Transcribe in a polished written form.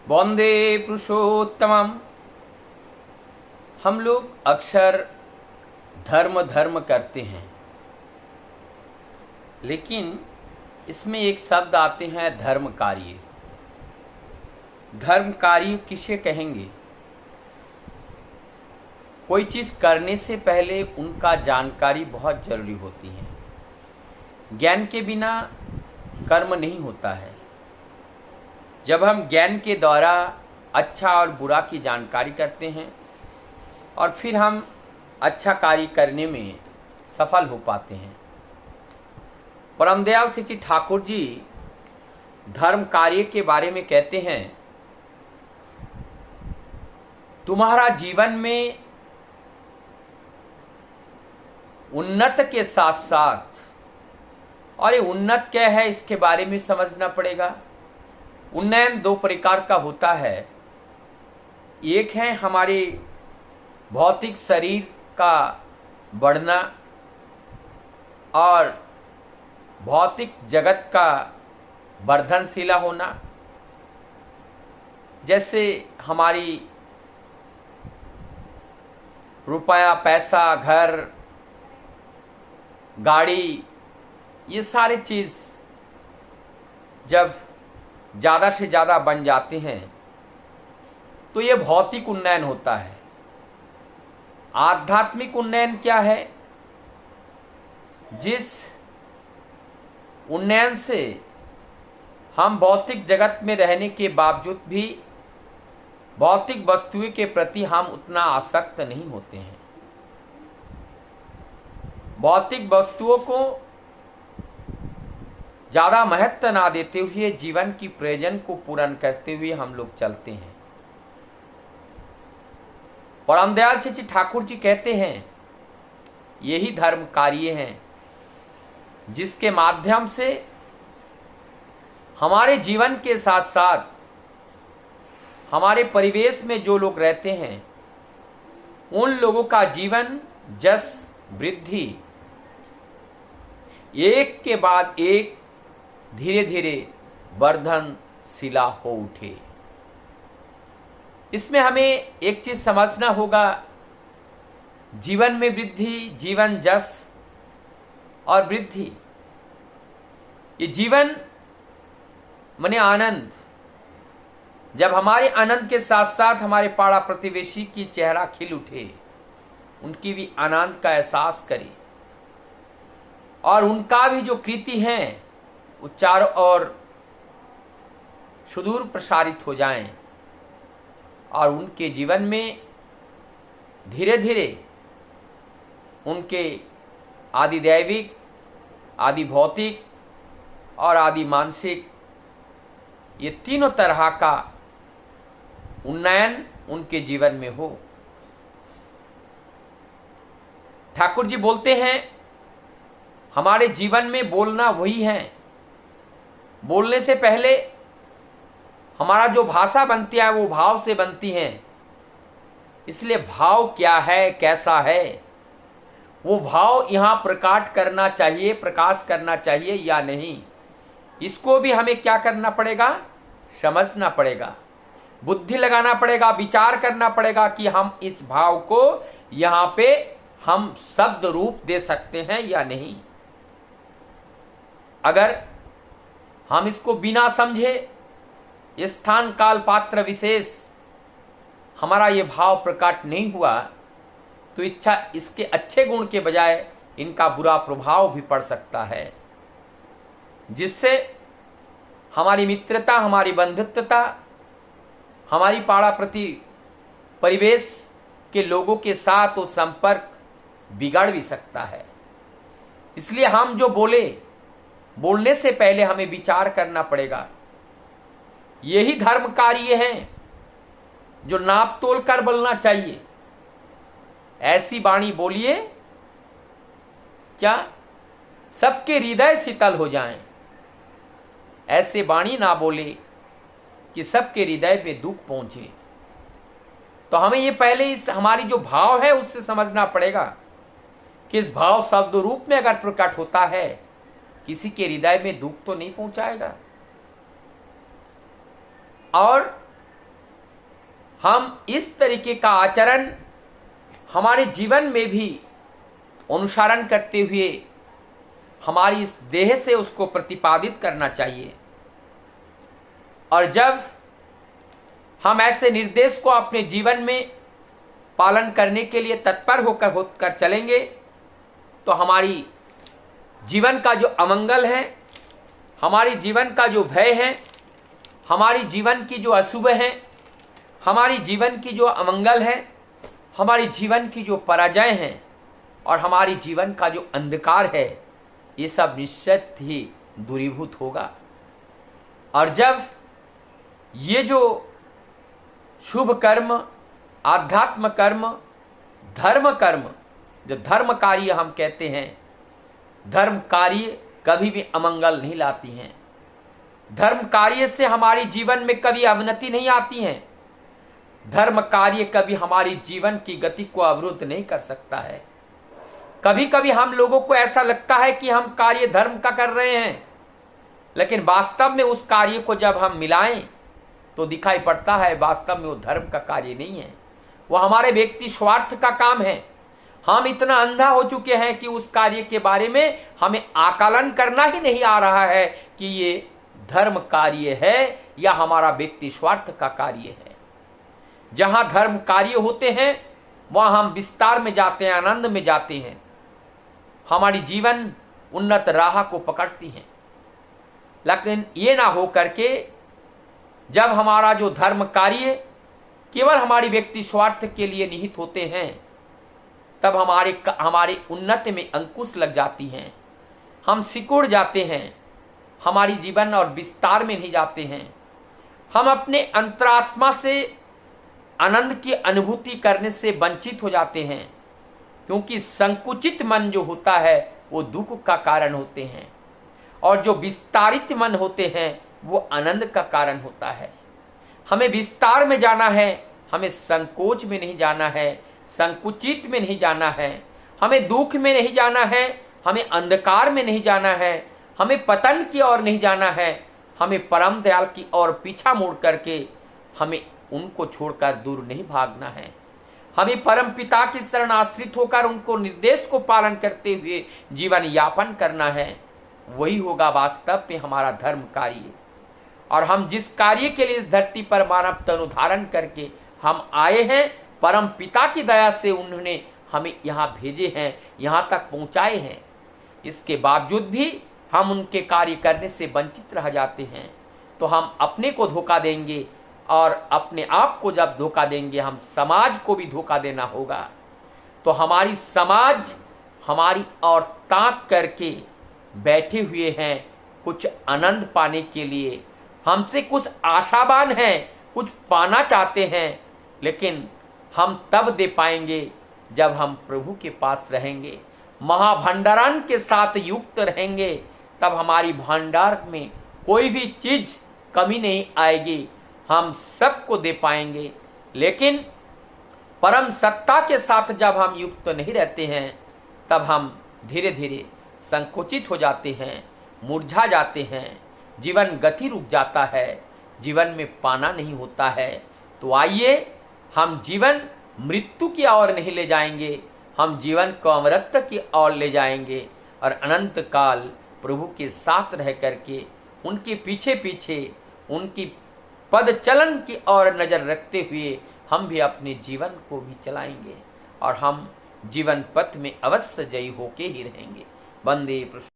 वंदे पुरुषोत्तमम। हम लोग अक्सर धर्म धर्म करते हैं, लेकिन इसमें एक शब्द आते हैं धर्म कार्य। धर्म कार्य किसे कहेंगे? कोई चीज़ करने से पहले उनका जानकारी बहुत ज़रूरी होती है। ज्ञान के बिना कर्म नहीं होता है। जब हम ज्ञान के द्वारा अच्छा और बुरा की जानकारी करते हैं और फिर हम अच्छा कार्य करने में सफल हो पाते हैं। परमदयाल श्री ठाकुर जी धर्म कार्य के बारे में कहते हैं, तुम्हारा जीवन में उन्नत के साथ साथ, और ये उन्नत क्या है इसके बारे में समझना पड़ेगा। उन्नयन दो प्रकार का होता है। एक है हमारे भौतिक शरीर का बढ़ना और भौतिक जगत का वर्धनशीला होना। जैसे हमारी रुपया, पैसा, घर, गाड़ी, ये सारी चीज़ जब ज़्यादा से ज़्यादा बन जाते हैं तो ये भौतिक उन्नयन होता है। आध्यात्मिक उन्नयन क्या है? जिस उन्नयन से हम भौतिक जगत में रहने के बावजूद भी भौतिक वस्तुओं के प्रति हम उतना आसक्त नहीं होते हैं। भौतिक वस्तुओं को ज़्यादा महत्व ना देते हुए जीवन की प्रयोजन को पूर्ण करते हुए हम लोग चलते हैं। परमदयाल श्री ठाकुर जी कहते हैं, यही धर्म कार्य हैं जिसके माध्यम से हमारे जीवन के साथ साथ हमारे परिवेश में जो लोग रहते हैं उन लोगों का जीवन जस वृद्धि एक के बाद एक धीरे धीरे वर्धनशीला हो उठे। इसमें हमें एक चीज समझना होगा, जीवन में वृद्धि, जीवन जस और वृद्धि, ये जीवन माने आनंद। जब हमारे आनंद के साथ साथ हमारे पाड़ा प्रतिवेशी की चेहरा खिल उठे, उनकी भी आनंद का एहसास करें और उनका भी जो कृति हैं वो चारों ओर सुदूर प्रसारित हो जाएं और उनके जीवन में धीरे धीरे उनके आदि दैविक, आदि भौतिक और आदि मानसिक, ये तीनों तरह का उन्नयन उनके जीवन में हो। ठाकुर जी बोलते हैं, हमारे जीवन में बोलना वही है। बोलने से पहले हमारा जो भाषा बनती है वो भाव से बनती है। इसलिए भाव क्या है, कैसा है, वो भाव यहाँ प्रकाश करना चाहिए, प्रकाश करना चाहिए या नहीं, इसको भी हमें क्या करना पड़ेगा? समझना पड़ेगा, बुद्धि लगाना पड़ेगा, विचार करना पड़ेगा कि हम इस भाव को यहाँ पे हम शब्द रूप दे सकते हैं या नहीं। अगर हम इसको बिना समझे स्थान काल पात्र विशेष हमारा ये भाव प्रकट नहीं हुआ तो इच्छा इसके अच्छे गुण के बजाय इनका बुरा प्रभाव भी पड़ सकता है, जिससे हमारी मित्रता, हमारी बंधुत्वता, हमारी पाड़ा प्रति परिवेश के लोगों के साथ वो संपर्क बिगड़ भी सकता है। इसलिए हम जो बोलने से पहले हमें विचार करना पड़ेगा। यही धर्म कार्य है जो नाप तोल कर बोलना चाहिए। ऐसी वाणी बोलिए क्या सबके हृदय शीतल हो जाएं। ऐसे वाणी ना बोले कि सबके हृदय में दुख पहुंचे। तो हमें ये पहले इस हमारी जो भाव है उससे समझना पड़ेगा कि इस भाव शब्द रूप में अगर प्रकट होता है किसी के हृदय में दुख तो नहीं पहुंचाएगा। और हम इस तरीके का आचरण हमारे जीवन में भी अनुसरण करते हुए हमारी इस देह से उसको प्रतिपादित करना चाहिए। और जब हम ऐसे निर्देश को अपने जीवन में पालन करने के लिए तत्पर होकर चलेंगे तो हमारी जीवन का जो अमंगल है, हमारी जीवन का जो भय है, हमारी जीवन की जो अशुभ है, हमारी जीवन की जो अमंगल है, हमारी जीवन की जो पराजय है और हमारी जीवन का जो अंधकार है, ये सब निश्चित ही दूरीभूत होगा। और जब ये जो शुभ कर्म, आध्यात्म कर्म, धर्म कर्म, जो धर्म कार्य हम कहते हैं, धर्म कार्य कभी भी अमंगल नहीं लाती हैं। धर्म कार्य से हमारी जीवन में कभी अवनति नहीं आती है। धर्म कार्य कभी हमारी जीवन की गति को अवरुद्ध नहीं कर सकता है। कभी कभी हम लोगों को ऐसा लगता है कि हम कार्य धर्म का कर रहे हैं, लेकिन वास्तव में उस कार्य को जब हम मिलाएं तो दिखाई पड़ता है वास्तव में वो धर्म का कार्य नहीं है, वो हमारे व्यक्ति स्वार्थ का काम है। हम इतना अंधा हो चुके हैं कि उस कार्य के बारे में हमें आकलन करना ही नहीं आ रहा है कि ये धर्म कार्य है या हमारा व्यक्ति स्वार्थ का कार्य है। जहां धर्म कार्य होते हैं वहां हम विस्तार में जाते हैं, आनंद में जाते हैं, हमारी जीवन उन्नत राह को पकड़ती है। लेकिन ये ना हो करके जब हमारा जो धर्म कार्य केवल हमारी व्यक्ति स्वार्थ के लिए निहित होते हैं, तब हमारे उन्नति में अंकुश लग जाती हैं, हम सिकुड़ जाते हैं, हमारी जीवन और विस्तार में नहीं जाते हैं। हम अपने अंतरात्मा से आनंद की अनुभूति करने से वंचित हो जाते हैं, क्योंकि संकुचित मन जो होता है वो दुख का कारण होते हैं और जो विस्तारित मन होते हैं वो आनंद का कारण होता है। हमें विस्तार में जाना है, हमें संकोच में नहीं जाना है, संकुचित में नहीं जाना है, हमें दुख में नहीं जाना है, हमें अंधकार में नहीं जाना है, हमें पतन की ओर नहीं जाना है, हमें परम दयाल की ओर पीछा मोड़ करके हमें उनको छोड़कर दूर नहीं भागना है। हमें परम पिता की शरण आश्रित होकर उनको निर्देश को पालन करते हुए जीवन यापन करना है। वही होगा वास्तव में हमारा धर्म कार्य। और हम जिस कार्य के लिए इस धरती पर मानव तनु धारण करके हम आए हैं, परम पिता की दया से उन्होंने हमें यहाँ भेजे हैं, यहाँ तक पहुँचाए हैं। इसके बावजूद भी हम उनके कार्य करने से वंचित रह जाते हैं, तो हम अपने को धोखा देंगे और अपने आप को जब धोखा देंगे हम समाज को भी धोखा देना होगा। तो हमारी समाज हमारी ओर ताक करके बैठे हुए हैं कुछ आनंद पाने के लिए, हमसे कुछ आशावान हैं, कुछ पाना चाहते हैं, लेकिन हम तब दे पाएंगे जब हम प्रभु के पास रहेंगे, महाभंडारण के साथ युक्त रहेंगे, तब हमारी भंडार में कोई भी चीज कमी नहीं आएगी, हम सबको दे पाएंगे। लेकिन परम सत्ता के साथ जब हम युक्त नहीं रहते हैं, तब हम धीरे धीरे संकुचित हो जाते हैं, मुरझा जाते हैं, जीवन गति रुक जाता है, जीवन में पाना नहीं होता है। तो आइए हम जीवन मृत्यु की ओर नहीं ले जाएंगे, हम जीवन को अमरत्व की ओर ले जाएंगे और अनंत काल प्रभु के साथ रह करके उनके पीछे पीछे उनकी पद चलन की ओर नजर रखते हुए हम भी अपने जीवन को भी चलाएंगे और हम जीवन पथ में अवश्य जयी होके ही रहेंगे। वंदे